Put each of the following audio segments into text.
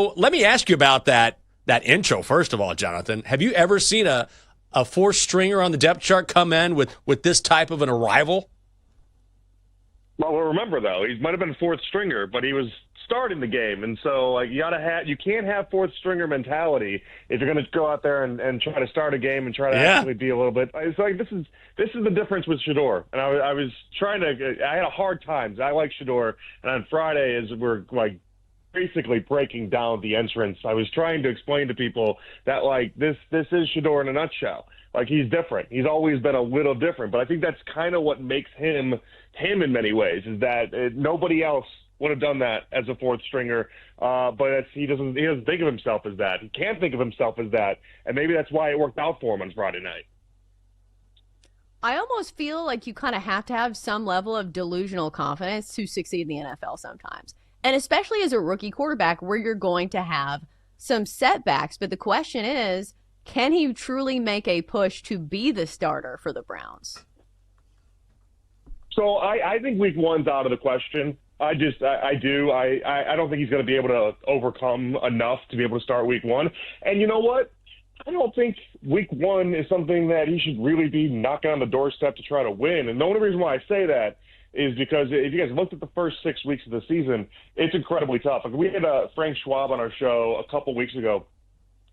So let me ask you about that intro, first of all, Jonathan. Have you ever seen a fourth stringer on the depth chart come in with this type of an arrival? Well, remember, though, he might have been fourth stringer, but he was starting the game. And so like, you can't have fourth stringer mentality if you're going to go out there and try to start a game and try to actually be a little bit. It's like this is the difference with Shedeur. And I was trying to – I had a hard time. I like Shedeur. And on Friday, as we're like basically breaking down the entrance, I was trying to explain to people that like this is Shedeur in a nutshell. Like, he's different. He's always been a little different. But I think that's kind of what makes him in many ways, is that nobody else would have done that as a fourth stringer. But he doesn't think of himself as that. He can't think of himself as that. And maybe that's why it worked out for him on Friday night. I almost feel like you kind of have to have some level of delusional confidence to succeed in the NFL sometimes. And especially as a rookie quarterback where you're going to have some setbacks. But the question is, can he truly make a push to be the starter for the Browns? So I think week one's out of the question. I do. I don't think he's going to be able to overcome enough to be able to start week one. And you know what? I don't think week one is something that he should really be knocking on the doorstep to try to win. And the only reason why I say that is because if you guys looked at the first 6 weeks of the season, it's incredibly tough. Like, we had Frank Schwab on our show a couple weeks ago.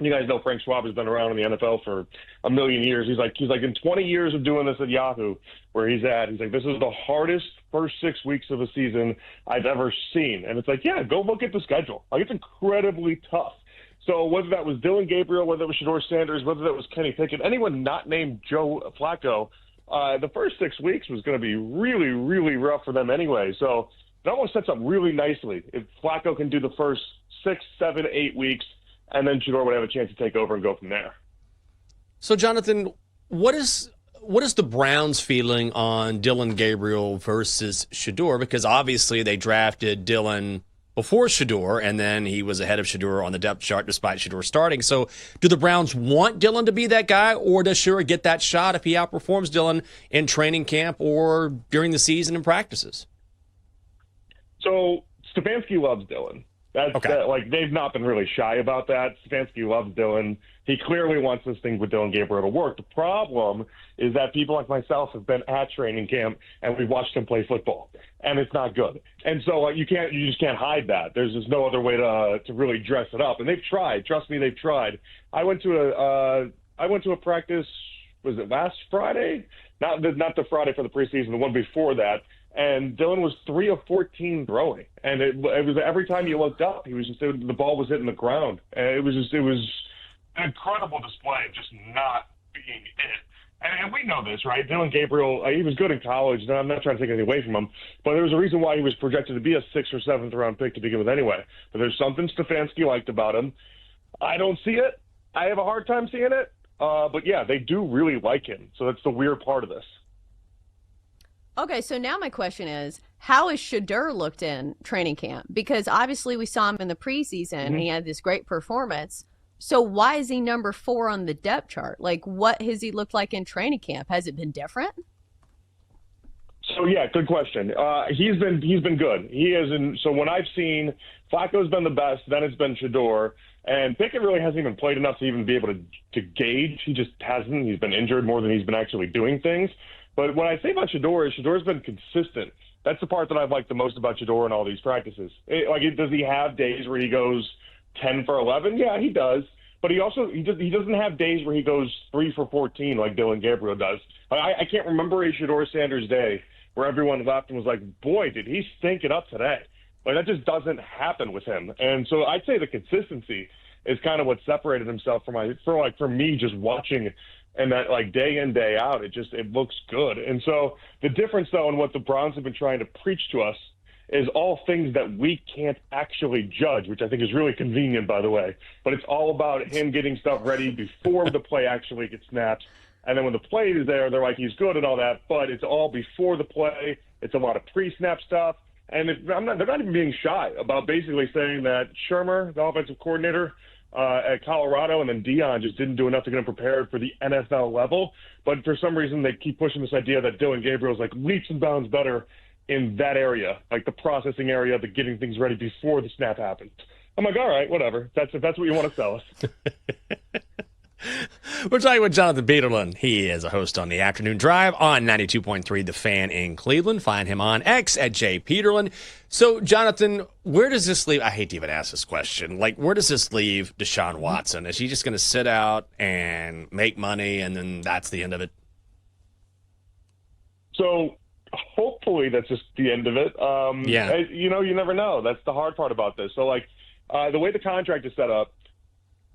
You guys know Frank Schwab has been around in the NFL for a million years. He's like in 20 years of doing this at Yahoo, where he's like, this is the hardest first 6 weeks of a season I've ever seen. And it's like, yeah, go look at the schedule. Like, it's incredibly tough. So whether that was Dylan Gabriel, whether it was Shedeur Sanders, whether that was Kenny Pickett, anyone not named Joe Flacco, the first 6 weeks was going to be really, really rough for them anyway. So it almost sets up really nicely if Flacco can do the first 6, 7, 8 weeks, and then Shedeur would have a chance to take over and go from there. So, Jonathan, what is the Browns' feeling on Dylan Gabriel versus Shedeur? Because obviously they drafted Dylan before Shedeur, and then he was ahead of Shedeur on the depth chart despite Shedeur starting. So do the Browns want Dylan to be that guy, or does Shedeur get that shot if he outperforms Dylan in training camp or during the season and practices? So Stefanski loves Dylan. That's okay. Like, they've not been really shy about that. Stefanski loves Dylan. He clearly wants this thing with Dylan Gabriel to work. The problem is that people like myself have been at training camp and we've watched him play football, and it's not good. And so you just can't hide that. There's just no other way to really dress it up. And they've tried. Trust me, they've tried. I went to a practice. Was it last Friday? Not the Friday for the preseason. The one before that. And Dylan was 3 of 14 throwing, and it was every time you looked up, the ball was hitting the ground. And it was an incredible display of just not being it. And we know this, right? Dylan Gabriel, he was good in college. And I'm not trying to take anything away from him, but there was a reason why he was projected to be a 6th or 7th round pick to begin with anyway. But there's something Stefanski liked about him. I don't see it. I have a hard time seeing it. But yeah, they do really like him. So that's the weird part of this. Okay, so now my question is, how has Shedeur looked in training camp? Because obviously we saw him in the preseason, and he had this great performance. So why is he number 4 on the depth chart? Like, what has he looked like in training camp? Has it been different? So yeah, good question. He's been good. He isn't. So when I've seen Flacco's been the best, then it's been Shedeur, and Pickett really hasn't even played enough to even be able to gauge. He just hasn't. He's been injured more than he's been actually doing things. But what I say about Shedeur is Shedeur's been consistent. That's the part that I've liked the most about Shedeur in all these practices. Does he have days where he goes 10 for 11? Yeah, he does. But he doesn't have days where he goes 3 for 14 like Dylan Gabriel does. I can't remember a Shedeur Sanders day where everyone left and was like, boy, did he stink it up today. Like, that just doesn't happen with him. And so I'd say the consistency is kind of what separated himself for me just watching. And that, like, day in, day out, it looks good. And so the difference, though, in what the Browns have been trying to preach to us is all things that we can't actually judge, which I think is really convenient, by the way. But it's all about him getting stuff ready before the play actually gets snapped. And then when the play is there, they're like, he's good and all that. But it's all before the play. It's a lot of pre-snap stuff. And they're not even being shy about basically saying that Shermer, the offensive coordinator, at Colorado, and then Dion just didn't do enough to get him prepared for the NFL level. But for some reason, they keep pushing this idea that Dylan Gabriel's like leaps and bounds better in that area, like the processing area, the getting things ready before the snap happens. I'm like, all right, whatever. If that's what you want to sell us. We're talking with Jonathan Peterlin. He is a host on the Afternoon Drive on 92.3 The Fan in Cleveland. Find him on X at @JPeterlin. So, Jonathan, where does this leave? I hate to even ask this question. Like, where does this leave Deshaun Watson? Is he just going to sit out and make money, and then that's the end of it? So, hopefully that's just the end of it. Yeah. You know, you never know. That's the hard part about this. So, like, the way the contract is set up,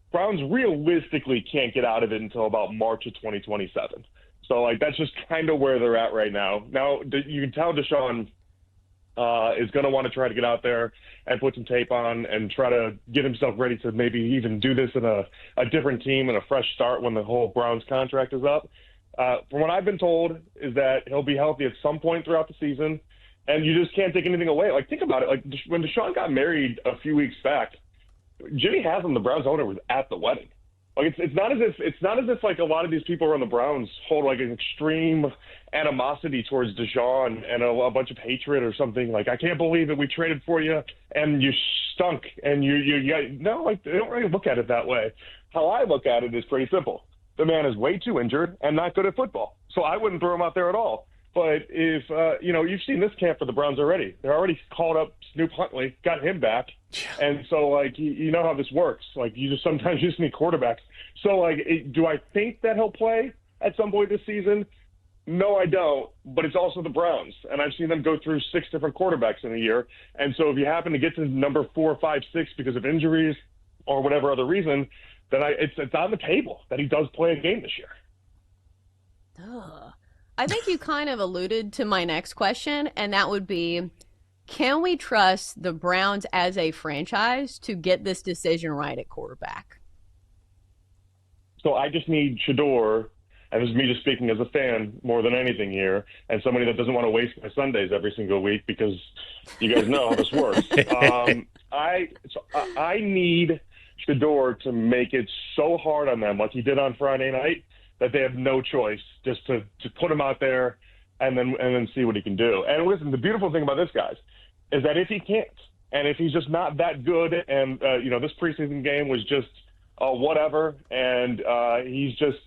Browns realistically can't get out of it until about March of 2027. So, like, that's just kind of where they're at right now. Now, you can tell Deshaun is going to want to try to get out there and put some tape on and try to get himself ready to maybe even do this in a different team and a fresh start when the whole Browns contract is up. From what I've been told is that he'll be healthy at some point throughout the season, and you just can't take anything away. Like, think about it. Like, when Deshaun got married a few weeks back, Jimmy Haslam, the Browns owner, was at the wedding. Like, it's not as if like a lot of these people around the Browns hold like an extreme animosity towards Deshaun and a bunch of hatred or something. Like, I can't believe that we traded for you and you stunk and no, like, they don't really look at it that way. How I look at it is pretty simple. The man is way too injured and not good at football, so I wouldn't throw him out there at all. But if, you've seen this camp for the Browns already. They're already called up Snoop Huntley, got him back. And so, like, you know how this works. Like, sometimes you just need quarterbacks. So, like, do I think that he'll play at some point this season? No, I don't. But it's also the Browns. And I've seen them go through 6 different quarterbacks in a year. And so if you happen to get to number 4, 5, 6 because of injuries or whatever other reason, then it's on the table that he does play a game this year. Ugh. I think you kind of alluded to my next question, and that would be, can we trust the Browns as a franchise to get this decision right at quarterback? So I just need Shedeur, and this is me just speaking as a fan more than anything here, and somebody that doesn't want to waste my Sundays every single week because you guys know how this works. I need Shedeur to make it so hard on them, like he did on Friday night, that they have no choice just to put him out there and then see what he can do. And listen, the beautiful thing about this, guys, is that if he can't, and if he's just not that good, and this preseason game was just whatever, and he's just,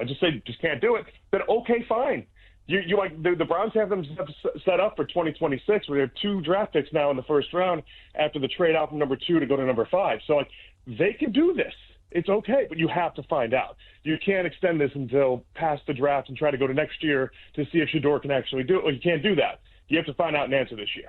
I just say, just can't do it, then okay, fine. You like the Browns have them set up for 2026, where they have 2 draft picks now in the first round after the trade out from number 2 to go to number 5. So, like, they can do this. It's okay, but you have to find out. You can't extend this until past the draft and try to go to next year to see if Shedeur can actually do it. Well, you can't do that. You have to find out and answer this year.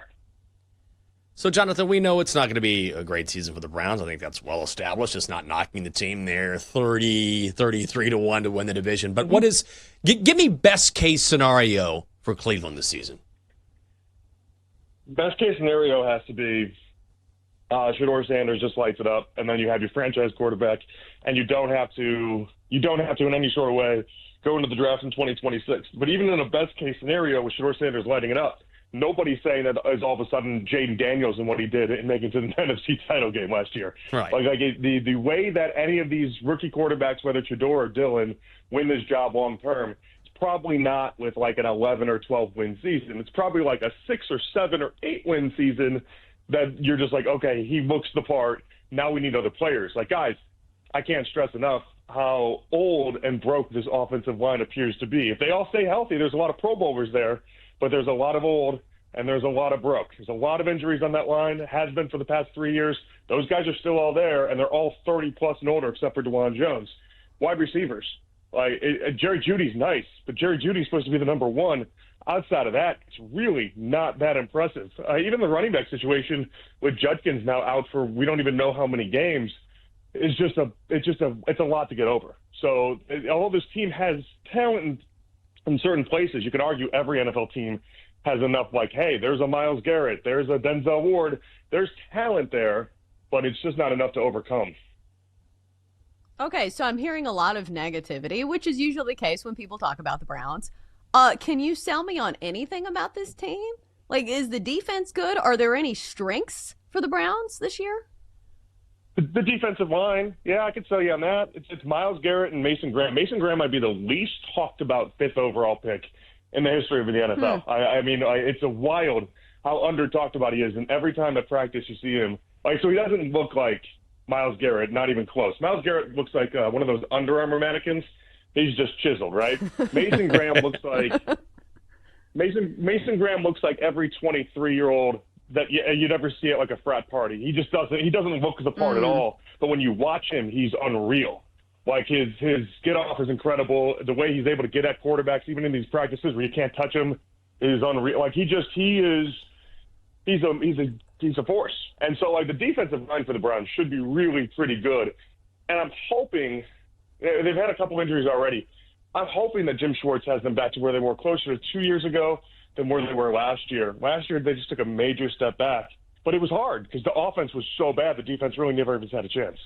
So, Jonathan, we know it's not going to be a great season for the Browns. I think that's well established. It's not knocking the team there 33-1 to win the division. But what is give me best case scenario for Cleveland this season? Best case scenario has to be Shedeur Sanders just lights it up, and then you have your franchise quarterback, and you don't have to in any sort of way go into the draft in 2026. But even in a best case scenario with Shedeur Sanders lighting it up, nobody's saying that is all of a sudden Jaden Daniels and what he did in making it to the NFC title game last year. Right. Like the way that any of these rookie quarterbacks, whether Shedeur or Dylan, win this job long term, it's probably not with like an 11 or 12 win season. It's probably like a 6 or 7 or 8 win season that you're just like, okay, he looks the part. Now we need other players. Like, guys, I can't stress enough how old and broke this offensive line appears to be. If they all stay healthy, there's a lot of Pro Bowlers there, but there's a lot of old and there's a lot of broke. There's a lot of injuries on that line, has been for the past 3 years. Those guys are still all there, and they're all 30-plus and older except for DeJuan Jones. Wide receivers. Jerry Jeudy's nice, but Jerry Jeudy's supposed to be the number 1. Outside of that, it's really not that impressive. Even the running back situation with Judkins now out for we don't even know how many games is it's a lot to get over. So although this team has talent in certain places, you could argue every NFL team has enough. Like, hey, there's a Myles Garrett, there's a Denzel Ward, there's talent there, but it's just not enough to overcome. Okay, so I'm hearing a lot of negativity, which is usually the case when people talk about the Browns. Can you sell me on anything about this team? Like, is the defense good? Are there any strengths for the Browns this year? The defensive line, yeah, I could sell you on that. It's Myles Garrett and Mason Graham. Mason Graham might be the least talked about 5th overall pick in the history of the NFL. I mean, it's a wild how under talked about he is. And every time at practice you see him, Like, so he doesn't look like Myles Garrett, not even close. Myles Garrett looks like one of those Under Armour mannequins. He's just chiseled, right? Mason Graham looks like every 23-year-old that you'd ever see at like a frat party. He just doesn't look the part at all. But when you watch him, he's unreal. Like his get off is incredible. The way he's able to get at quarterbacks, even in these practices where you can't touch him, is unreal. Like he's a force. And so like the defensive line for the Browns should be really pretty good. And I'm hoping they've had a couple injuries already. I'm hoping that Jim Schwartz has them back to where they were closer to 2 years ago than where they were last year. Last year they just took a major step back, but it was hard because the offense was so bad the defense really never even had a chance.